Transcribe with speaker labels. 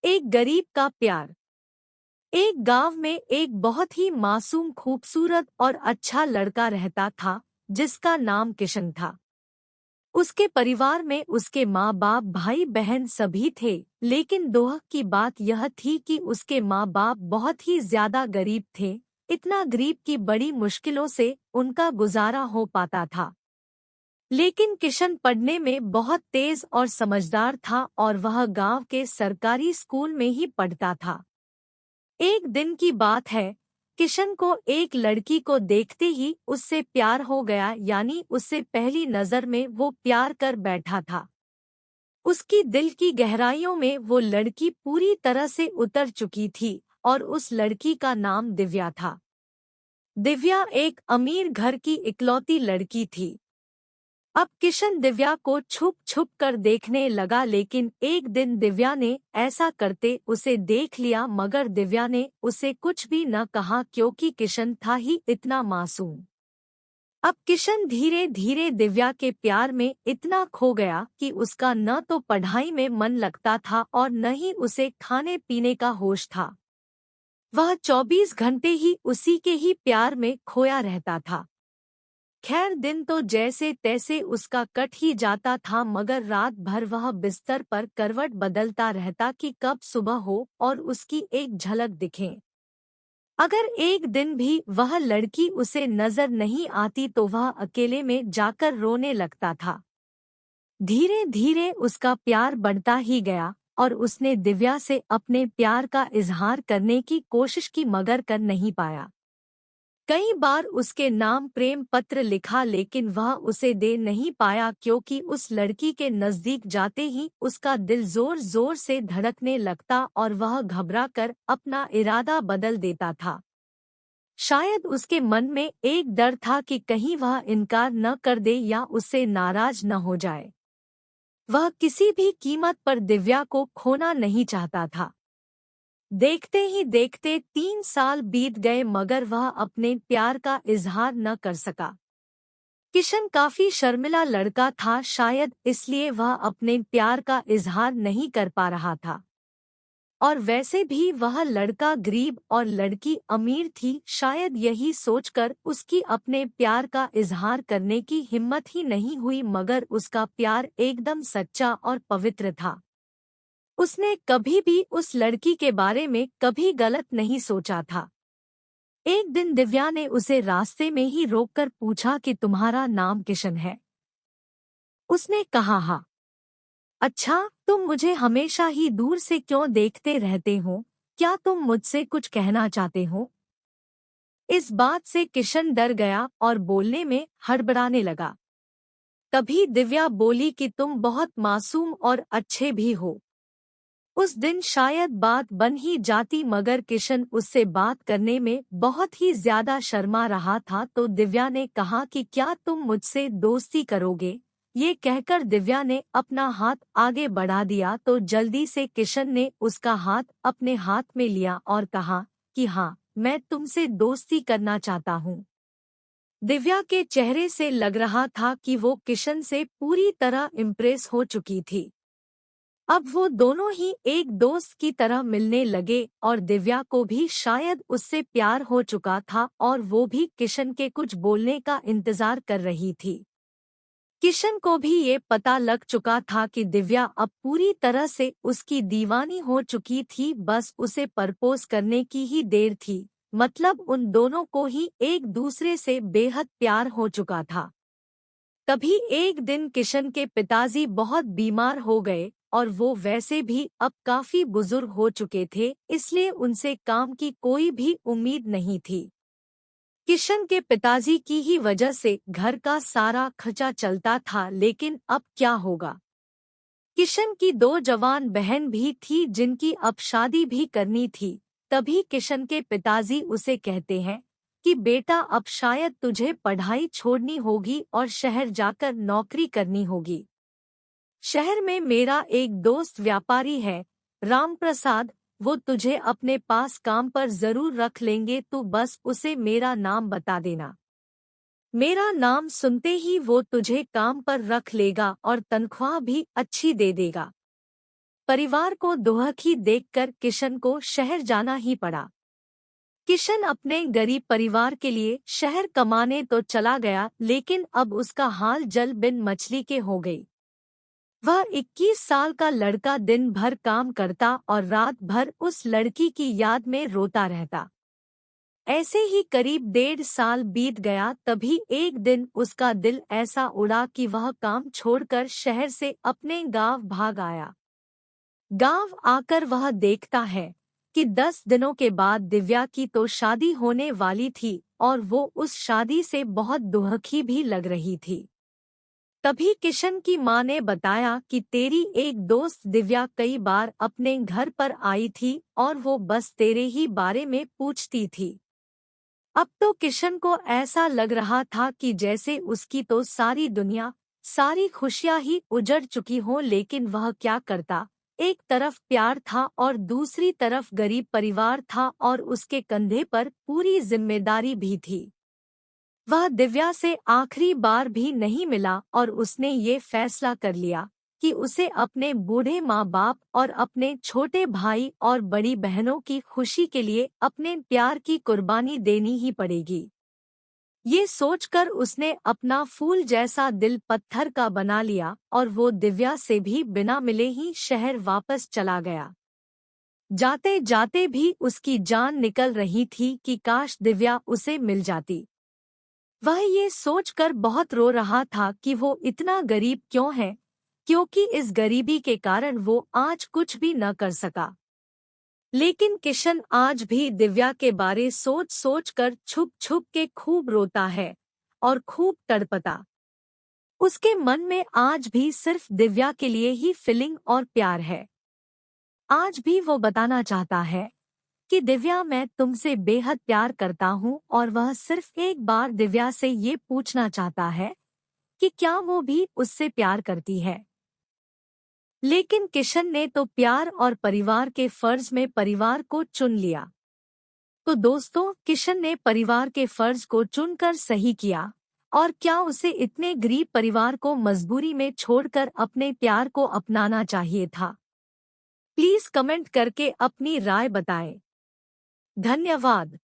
Speaker 1: एक गरीब का प्यार। एक गांव में एक बहुत ही मासूम, खूबसूरत और अच्छा लड़का रहता था जिसका नाम किशन था। उसके परिवार में उसके माँ बाप, भाई बहन सभी थे, लेकिन दुख की बात यह थी कि उसके माँ बाप बहुत ही ज्यादा गरीब थे। इतना गरीब कि बड़ी मुश्किलों से उनका गुजारा हो पाता था। लेकिन किशन पढ़ने में बहुत तेज और समझदार था और वह गांव के सरकारी स्कूल में ही पढ़ता था। एक दिन की बात है, किशन को एक लड़की को देखते ही उससे प्यार हो गया, यानी उससे पहली नजर में वो प्यार कर बैठा था। उसकी दिल की गहराइयों में वो लड़की पूरी तरह से उतर चुकी थी और उस लड़की का नाम दिव्या था। दिव्या एक अमीर घर की इकलौती लड़की थी। अब किशन दिव्या को छुप छुप कर देखने लगा, लेकिन एक दिन दिव्या ने ऐसा करते उसे देख लिया, मगर दिव्या ने उसे कुछ भी न कहा क्योंकि किशन था ही इतना मासूम। अब किशन धीरे धीरे दिव्या के प्यार में इतना खो गया कि उसका न तो पढ़ाई में मन लगता था और न ही उसे खाने पीने का होश था। वह 24 घंटे ही उसी के ही प्यार में खोया रहता था। खैर, दिन तो जैसे तैसे उसका कट ही जाता था, मगर रात भर वह बिस्तर पर करवट बदलता रहता कि कब सुबह हो और उसकी एक झलक दिखे। अगर एक दिन भी वह लड़की उसे नजर नहीं आती तो वह अकेले में जाकर रोने लगता था। धीरे धीरे उसका प्यार बढ़ता ही गया और उसने दिव्या से अपने प्यार का इजहार करने की कोशिश की, मगर कर नहीं पाया। कई बार उसके नाम प्रेम पत्र लिखा, लेकिन वह उसे दे नहीं पाया क्योंकि उस लड़की के नजदीक जाते ही उसका दिल जोर जोर से धड़कने लगता और वह घबरा कर अपना इरादा बदल देता था। शायद उसके मन में एक डर था कि कहीं वह इनकार न कर दे या उससे नाराज न हो जाए। वह किसी भी कीमत पर दिव्या को खोना नहीं चाहता था। देखते ही देखते 3 साल बीत गए, मगर वह अपने प्यार का इजहार न कर सका। किशन काफी शर्मिला लड़का था, शायद इसलिए वह अपने प्यार का इजहार नहीं कर पा रहा था। और वैसे भी वह लड़का गरीब और लड़की अमीर थी, शायद यही सोचकर उसकी अपने प्यार का इजहार करने की हिम्मत ही नहीं हुई, मगर उसका प्यार एकदम सच्चा और पवित्र था। उसने कभी भी उस लड़की के बारे में कभी गलत नहीं सोचा था। एक दिन दिव्या ने उसे रास्ते में ही रोककर पूछा कि तुम्हारा नाम किशन है? उसने कहा हाँ। अच्छा, तुम मुझे हमेशा ही दूर से क्यों देखते रहते हो? क्या तुम मुझसे कुछ कहना चाहते हो? इस बात से किशन डर गया और बोलने में हड़बड़ाने लगा। तभी दिव्या बोली कि तुम बहुत मासूम और अच्छे भी हो। उस दिन शायद बात बन ही जाती, मगर किशन उससे बात करने में बहुत ही ज्यादा शर्मा रहा था, तो दिव्या ने कहा कि क्या तुम मुझसे दोस्ती करोगे? ये कहकर दिव्या ने अपना हाथ आगे बढ़ा दिया तो जल्दी से किशन ने उसका हाथ अपने हाथ में लिया और कहा कि हाँ, मैं तुमसे दोस्ती करना चाहता हूँ। दिव्या के चेहरे से लग रहा था कि वो किशन से पूरी तरह इम्प्रेस हो चुकी थी। अब वो दोनों ही एक दोस्त की तरह मिलने लगे और दिव्या को भी शायद उससे प्यार हो चुका था और वो भी किशन के कुछ बोलने का इंतजार कर रही थी। किशन को भी ये पता लग चुका था कि दिव्या अब पूरी तरह से उसकी दीवानी हो चुकी थी, बस उसे प्रपोज करने की ही देर थी। मतलब उन दोनों को ही एक दूसरे से बेहद प्यार हो चुका था। तभी एक दिन किशन के पिताजी बहुत बीमार हो गए और वो वैसे भी अब काफी बुजुर्ग हो चुके थे, इसलिए उनसे काम की कोई भी उम्मीद नहीं थी। किशन के पिताजी की ही वजह से घर का सारा खर्चा चलता था, लेकिन अब क्या होगा? किशन की 2 जवान बहन भी थी जिनकी अब शादी भी करनी थी। तभी किशन के पिताजी उसे कहते हैं कि बेटा, अब शायद तुझे पढ़ाई छोड़नी होगी और शहर जाकर नौकरी करनी होगी। शहर में मेरा एक दोस्त व्यापारी है, राम प्रसाद, वो तुझे अपने पास काम पर जरूर रख लेंगे, तू बस उसे मेरा नाम बता देना। मेरा नाम सुनते ही वो तुझे काम पर रख लेगा और तनख्वाह भी अच्छी दे देगा। परिवार को दुखी देखकर किशन को शहर जाना ही पड़ा। किशन अपने गरीब परिवार के लिए शहर कमाने तो चला गया, लेकिन अब उसका हाल जल बिन मछली के हो गई। वह 21 साल का लड़का दिन भर काम करता और रात भर उस लड़की की याद में रोता रहता। ऐसे ही करीब 1.5 साल बीत गया, तभी एक दिन उसका दिल ऐसा उड़ा कि वह काम छोड़कर शहर से अपने गांव भाग आया। गांव आकर वह देखता है कि 10 दिनों के बाद दिव्या की तो शादी होने वाली थी और वो उस शादी से बहुत दुखी भी लग रही थी। तभी किशन की मां ने बताया कि तेरी एक दोस्त दिव्या कई बार अपने घर पर आई थी और वो बस तेरे ही बारे में पूछती थी। अब तो किशन को ऐसा लग रहा था कि जैसे उसकी तो सारी दुनिया, सारी खुशियां ही उजड़ चुकी हों, लेकिन वह क्या करता। एक तरफ प्यार था और दूसरी तरफ गरीब परिवार था और उसके कंधे पर पूरी जिम्मेदारी भी थी। वह दिव्या से आखिरी बार भी नहीं मिला और उसने ये फैसला कर लिया कि उसे अपने बूढ़े माँ बाप और अपने छोटे भाई और बड़ी बहनों की खुशी के लिए अपने प्यार की कुर्बानी देनी ही पड़ेगी। ये सोचकर उसने अपना फूल जैसा दिल पत्थर का बना लिया और वो दिव्या से भी बिना मिले ही शहर वापस चला गया। जाते जाते भी उसकी जान निकल रही थी कि काश दिव्या उसे मिल जाती। वह ये सोचकर बहुत रो रहा था कि वो इतना गरीब क्यों है, क्योंकि इस गरीबी के कारण वो आज कुछ भी न कर सका। लेकिन किशन आज भी दिव्या के बारे सोच सोच कर छुप छुप के खूब रोता है और खूब तड़पता। उसके मन में आज भी सिर्फ दिव्या के लिए ही फीलिंग और प्यार है। आज भी वो बताना चाहता है कि दिव्या, मैं तुमसे बेहद प्यार करता हूँ, और वह सिर्फ एक बार दिव्या से ये पूछना चाहता है कि क्या वो भी उससे प्यार करती है। लेकिन किशन ने तो प्यार और परिवार के फर्ज में परिवार को चुन लिया। तो दोस्तों, किशन ने परिवार के फर्ज को चुनकर सही किया, और क्या उसे इतने गरीब परिवार को मजबूरी में छोड़कर अपने प्यार को अपनाना चाहिए था? प्लीज कमेंट करके अपनी राय बताएं। धन्यवाद।